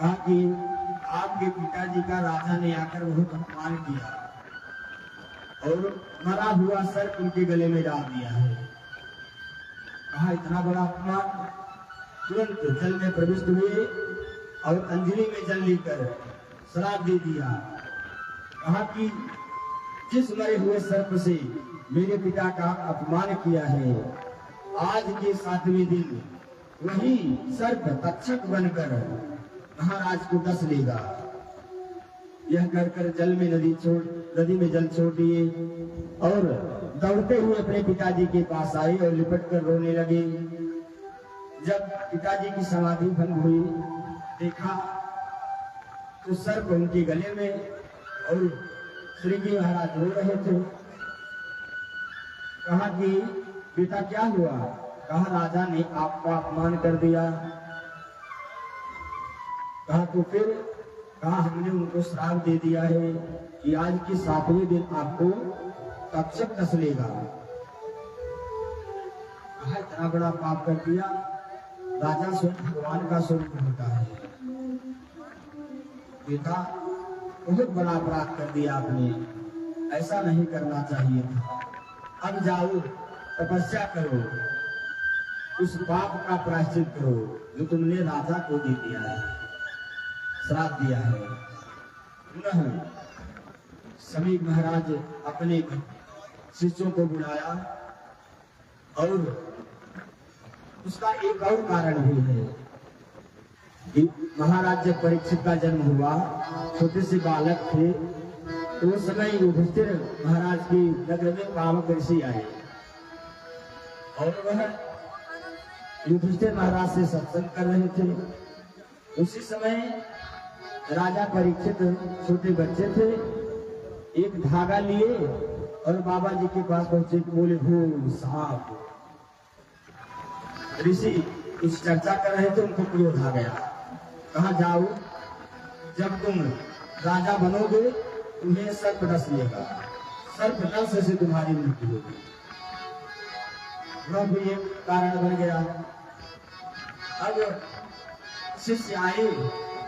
कहा कि आपके पिताजी का राजा ने आकर बहुत अपमान किया और मरा हुआ सर्प उनके गले में डाल दिया है। कहा इतना बड़ा अपमान। तुरंत जल में प्रविष्ट हुए और अंजलि में जल लेकर श्राप दे दिया। कहा कि जिस मरे हुए सर्प से मेरे पिता का अपमान किया है, आज के 7वें दिन वही सर्प तक्षक बनकर महाराज को डस लेगा। यह कर जल में नदी में जल छोड़ दिए और दौड़ते हुए अपने पिताजी के पास आए और लिपट कर रोने लगे। जब पिताजी की समाधि भंग हुई, देखा तो सर्प उनके गले में और श्री जी महाराज रो रहे थे। कहा कि बेटा क्या हुआ? कहा राजा ने आपका अपमान कर दिया। कहा तो फिर? कहा हमने उनको श्राप दे दिया है कि आज के 7वें दिन आपको तक्षक डस लेगा। कहा इतना बड़ा पाप कर दिया। राजा स्वयं भगवान का स्वरूप होता है। बेटा बहुत बड़ा अपराध कर दिया आपने, ऐसा नहीं करना चाहिए था। अब जाओ तपस्या करो, उस पाप का प्रायश्चित करो जो तुमने राजा को दे दिया है, श्राप दिया है। पुनः समीप महाराज अपने शिष्यों को बुलाया और उसका एक और कारण भी है कि महाराज जब परीक्षित का जन्म हुआ, छोटे से बालक थे, तो उस समय युधिष्ठिर महाराज की नगर में कामक ऋषि आए और वह युधिष्ठिर महाराज से सत्संग कर रहे थे। उसी समय राजा परीक्षित छोटे बच्चे थे, एक धागा लिए और बाबा जी के पास पहुंचे, बोले हो साहब। ऋषि कुछ चर्चा कर रहे थे, उनको क्रोध आ गया। कहा जाओ, जब तुम राजा बनोगे तुम्हें सर्प डस लेगा, सर्प डस से तुम्हारी मृत्यु होगी। वह भी एक कारण बन गया। अब शिष्य आए,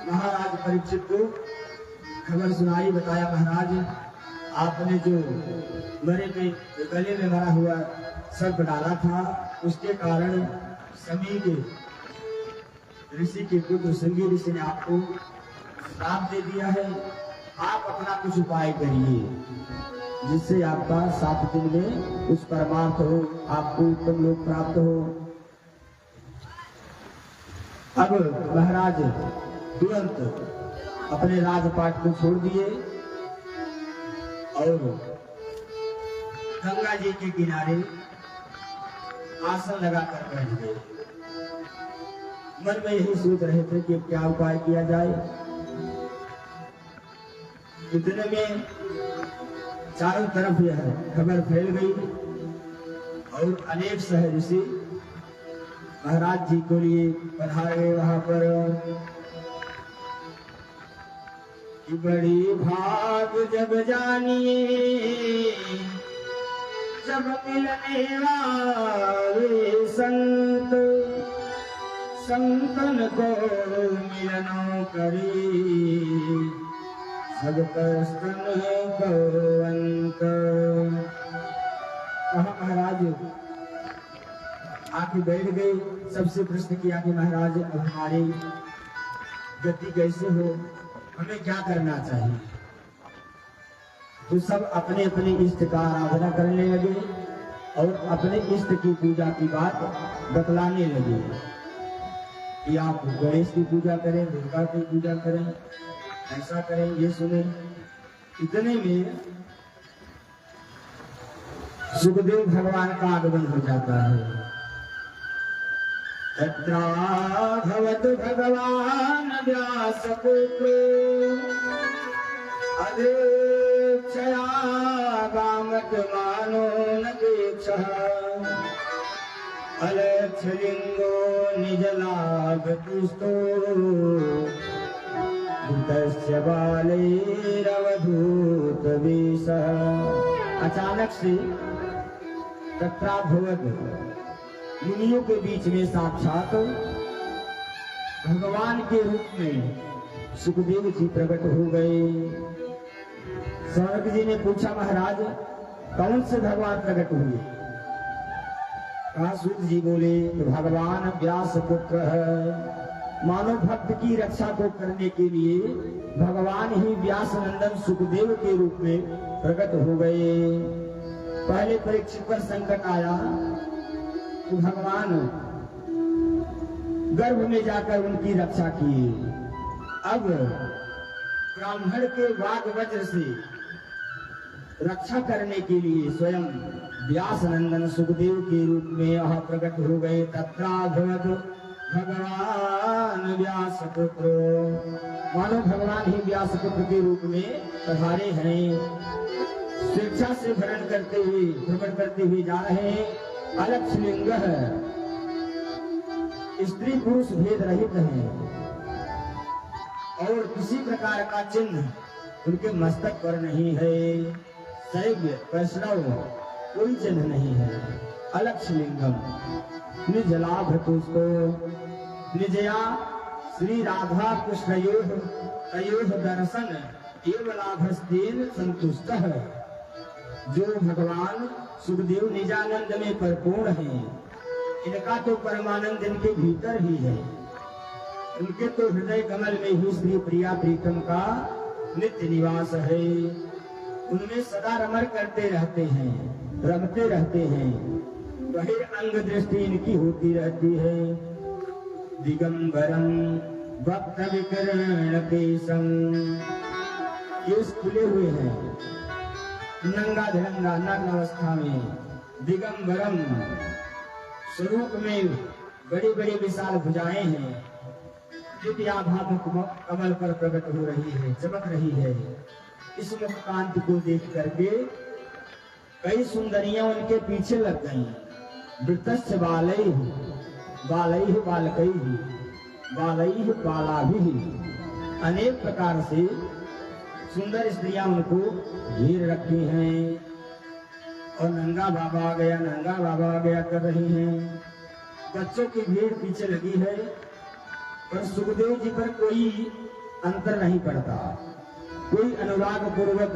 महाराज परीक्षित को खबर सुनाई, बताया महाराज आपने जो मरे में गले में मरा हुआ सर्प डाला था, उसके कारण समीप ऋषि के पुत्र श्रृंगी ऋषि ने आपको श्राप दे दिया है। आप अपना कुछ उपाय करिए जिससे आपका 7 दिन में कुछ परमार्थ हो, आपको उत्तम लोक प्राप्त हो। अब महाराज तुरंत अपने राजपाट को छोड़ दिए और गंगा जी के किनारे आसन लगाकर बैठ गए। मन में यही सोच रहे थे कि क्या उपाय किया जाए। इतने में चारों तरफ यह खबर फैल गई और अनेक सह ऋषि महाराज जी को लिए पधारे वहां पर। कि बड़ी भाग जब जानिए जब मिलने वाले संत, संतन को मिलनो करी सब स्तन भगवंत। कहा महाराज आके बैठ गए, सबसे प्रश्न किया कि महाराज अब हमारी गति कैसे हो, हमें क्या करना चाहिए। तो सब अपने अपने इष्ट का आराधना करने लगे और अपने इष्ट की पूजा की बात बतलाने लगे कि आप गणेश की पूजा करें, दुर्गा की पूजा करें, ऐसा करें, ये सुने। इतने में सुखदेव भगवान का आगमन हो जाता है। तत्राभवत भगवान व्यास पुत्र अधेक्षया गामक मानो नपेक्षः अलक्षलिंगो निजलाभ तुष्टो भूतस्य बालैरवधूत वेशः। अचानक से तत्राभवत मुनियों के बीच में साक्षात भगवान के रूप में सुखदेव जी प्रकट हो गए। सौनक जी ने पूछा, महाराज कौन से भगवान प्रकट हुए? कहा, सूत जी बोले, भगवान व्यास पुत्र है। मानव भक्त की रक्षा को करने के लिए भगवान ही व्यास नंदन सुखदेव के रूप में प्रकट हो गए। पहले परीक्षित पर संकट आया तो भगवान गर्भ में जाकर उनकी रक्षा की। अब ब्राह्मण के वाग वज्र से रक्षा करने के लिए स्वयं व्यास नंदन सुखदेव के रूप में यह प्रकट हो गए। तत्राभवत भगवान व्यास पुत्र, मानो भगवान ही व्यास पुत्र के रूप में पधारे हैं। स्वेच्छा से भ्रमण करते हुए जा रहे हैं। अलक्ष लिंग है, स्त्री पुरुष भेद रहित हैं और किसी प्रकार का चिन्ह उनके मस्तक पर नहीं है। शैव्य वैष्णव कोई चिन्ह नहीं है। अलक्ष लिंगम निज लाभ तुझको, निजया श्री राधा कृष्णयोः तयोः दर्शन एव लाभस्तेन संतुष्ट है। जो भगवान सुखदेव निजानंद में परिपूर्ण हैं, इनका तो परमानंद इनके भीतर ही है। उनके तो हृदय कमल में ही श्री प्रिया प्रीतम का नित्य निवास है। उनमें सदा रमण करते रहते हैं, रमते रहते हैं। बहिर्अंग दृष्टि इनकी होती रहती है। दिगंबरम भक्त विकर्ण केशम, केश खुले हुए हैं, नंगा धड़ंगा नग्न अवस्था में। दिगंबरम स्वरूप में बड़ी बड़ी विशाल भुजाएं हैं। दिव्याभा कमल पर प्रकट हो रही है, चमक रही है। इस मुख कांति को देख करके कई सुंदरियां उनके पीछे लग गईं। वृतस्य बालैः बालैः बालकैः बालैः बालाभिः, अनेक प्रकार से सुंदर स्त्रियां उनको घेर रखी हैं और नंगा बाबा आ गया, नंगा बाबा आ गया कर रही हैं। बच्चों की भीड़ पीछे लगी है, पर सुखदेव जी पर कोई अंतर नहीं पड़ता। कोई अनुराग पूर्वक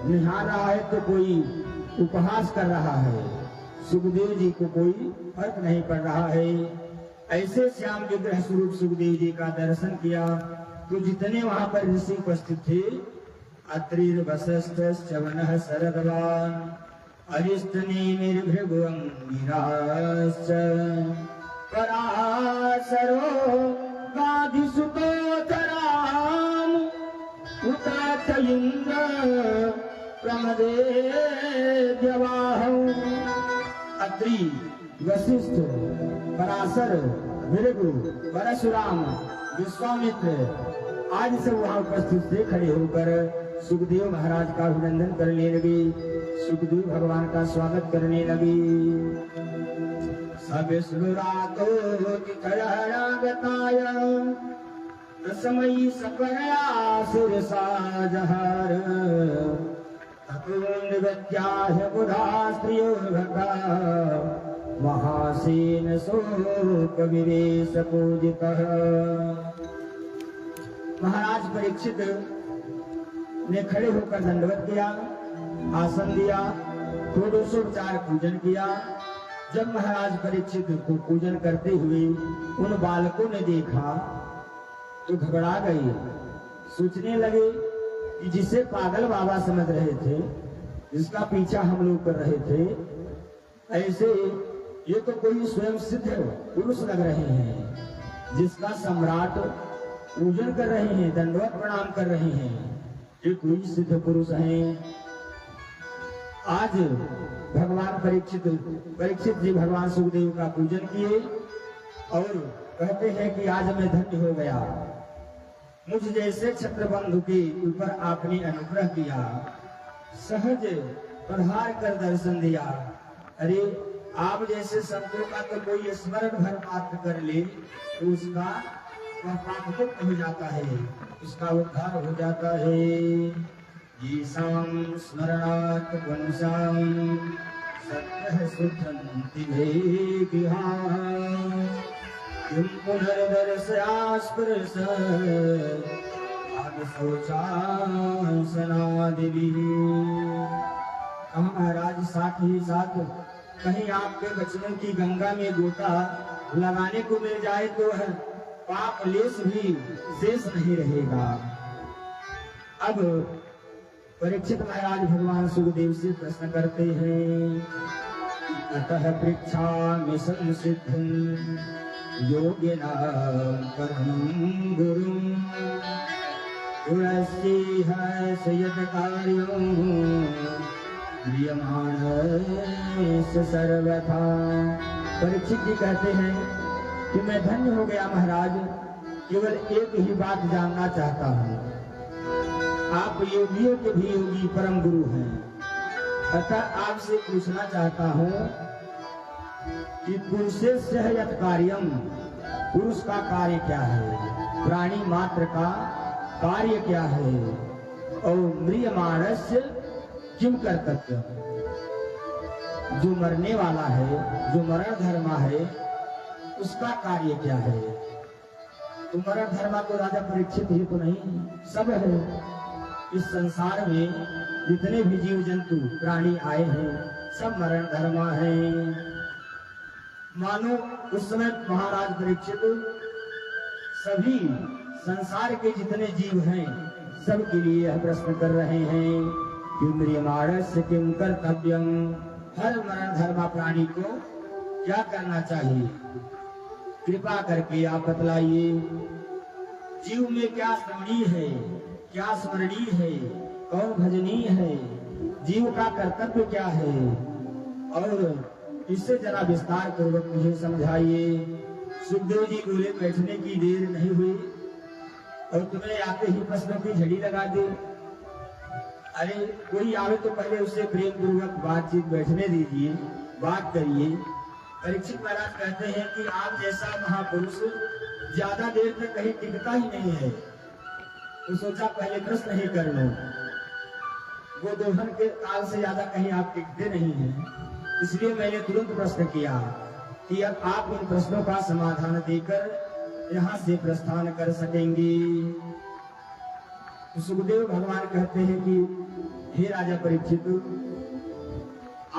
निहार रहा है तो कोई उपहास कर रहा है। सुखदेव जी को कोई फर्क नहीं पड़ रहा है। ऐसे श्याम विग्रह स्वरूप सुखदेव जी का दर्शन किया तो जितने वहां पर ऋषि उपस्थित थे, अत्रिर वशिष्ठ च्यवनः शरदवान अरिष्टनेमिर्भृगुअंगिराश्च पराशरो गाधिसुतोतराम उताथ इंद्र प्रमदेद्यवाहौ। अत्रि, वशिष्ठ, पराशर, भृगु, परशुराम, विश्वामित्र आज सब वहां उपस्थित थे। खड़े होकर सुखदेव महाराज का अभिनंदन करने लगे, सुखदेव भगवान का स्वागत करने लगे। सविष्णुरातो किचरागताय रसमयी सकया शिरसा जहार ततोन्नृत्याह बुधा स्त्रियोर्भगा महासेन शोक विवेश पूजितः। महाराज परीक्षित ने खड़े होकर दंडवत किया, आसन दिया, षोडशोपचार पूजन किया। जब महाराज परीक्षित को पूजन करते हुए उन बालकों ने देखा तो घबरा गए। सोचने लगे कि जिसे पागल बाबा समझ रहे थे, जिसका पीछा हम लोग कर रहे थे, ऐसे ये तो कोई स्वयं सिद्ध पुरुष लग रहे हैं, जिसका सम्राट पूजन कर रहे हैं, दंडवत प्रणाम कर रहे हैं। ये कोई सिद्ध पुरुष हैं। आज भगवान परीक्षित जी भगवान सुखदेव का पूजन किए और कहते हैं कि आज मैं धन्य हो गया। मुझ जैसे छत्रबंधु के ऊपर आपने अनुग्रह किया, सहज प्रहार कर दर्शन दिया। अरे आप जैसे संतों का तो कोई स्मरण भर मात्र कर ले तो उसका वह पाप मुक्त हो जाता है, उसका उद्धार हो जाता है। येषां स्मरणात् पुंसां सत्यः शुद्धन्ति भेगिहा किम पुनर्दर्शयास्पृश सनादिभिः। महाराज साथ ही साथ कहीं आपके बचनों की गंगा में गोता लगाने को मिल जाए तो है पाप लेस भी शेष नहीं रहेगा। अब परीक्षित महाराज भगवान सुखदेव से प्रश्न करते हैं, अतः पृच्छामि संसिद्धं योगिना परं गुरुं गुणस्येह यत् कार्यं क्रियमाणस्य सर्वथा। परीक्षित जी कहते हैं कि मैं धन्य हो गया महाराज, केवल एक ही बात जानना चाहता हूँ, आप योगियों के भी योगी परम गुरु हैं, अतः आपसे पूछना चाहता हूँ कि पुरुषस्य यत् कार्यम, पुरुष का कार्य क्या है, प्राणी मात्र का कार्य क्या है, और म्रियमाणस्य किम कर्तव्य, जो मरने वाला है, जो मरण धर्मा है, उसका कार्य क्या है। तो मरण धर्मा तो राजा परीक्षित ही तो नहीं, सब है। इस संसार में जितने भी जीव जंतु प्राणी आए हैं सब मरण धर्मा हैं। मानो उस समय महाराज परीक्षित सभी संसार के जितने जीव हैं सब के लिए यह प्रश्न कर रहे हैं कि म्रियमाणस्य किम कर्तव्यम, हर मरण धर्मा प्राणी को क्या करना चाहिए, कृपा करके आप बतलाइए। जीव में क्या श्रवणीय है, क्या स्मरणीय है, कौन भजनीय है, जीव का कर्तव्य क्या है, और इससे जरा विस्तार पूर्वक मुझे समझाइए। सुखदेव जी बोले, बैठने की देर नहीं हुई और तुम्हें आते ही प्रश्नों की झड़ी लगा दी। अरे कोई आवे तो पहले उससे प्रेम पूर्वक बातचीत बैठने दीजिए, बात करिए। परीक्षित महाराज कहते हैं कि आप जैसा महापुरुष ज्यादा देर तक कहीं टिकता ही नहीं है, तो सोचा पहले प्रश्न ही कर लो। वो दोहन के काल से ज्यादा कहीं आप टिकते नहीं हैं, इसलिए मैंने तुरंत प्रश्न किया कि अब आप इन प्रश्नों का समाधान देकर यहाँ से प्रस्थान कर सकेंगे। सुखदेव भगवान कहते हैं कि हे राजा परीक्षित,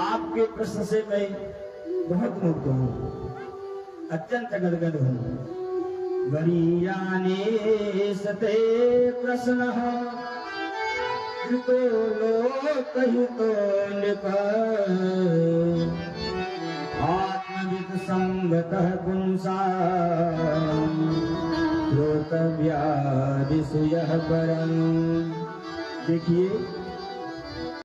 आपके प्रश्न से मैं बहुत मुग्ध हूँ, अत्यंत गदगद हूँ। वरीयाने सते प्रश्न कृतो लोकहितो नृप, आत्मविद संगतः पुंसाम् श्रोतव्यादिषु यः परम्। देखिए